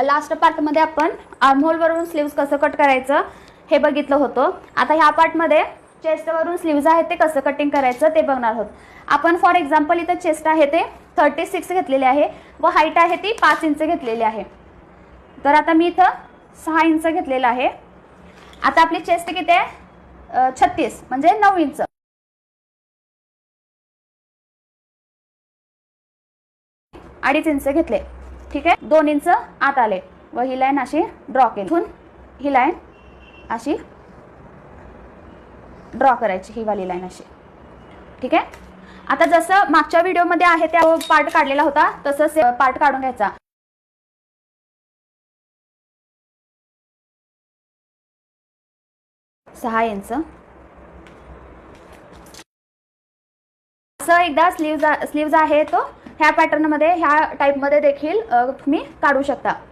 Last पार्टमध्ये आपण armhole वरून स्लीव्स कसं कट करायचं हे बघितलं होतं. आता ह्या पार्टमध्ये चेस्टवरून स्लीव्ज आहेत ते कसं कटिंग करायचं ते बघणार आहोत आपण. फॉर एक्झाम्पल इथं चेस्ट आहे ते 36 घेतलेले आहे व हाईट आहे ती 5 इंच घेतलेली आहे. तर आता मी इथं 6 इंच घेतलेलं आहे. आता आपली चेस्ट किती आहे 36 म्हणजे 9 इंच. अडीच इंच घेतले. ठीक आहे, 2 इंच आत आले व ही लाईन अशी ड्रॉ केली. इथून ही लाईन अशी ड्रॉ करायची, ही वाली लाईन अशी. ठीक आहे, आता जसं मागच्या व्हिडिओमध्ये आहे त्या पार्ट काढलेला होता तसंच पार्ट काढून घ्यायचा. सहा इंच असं एकदा स्लीव्ज आहे तो ह्या पॅटर्नमध्ये ह्या टाईपमध्ये देखील तुम्ही काढू शकता.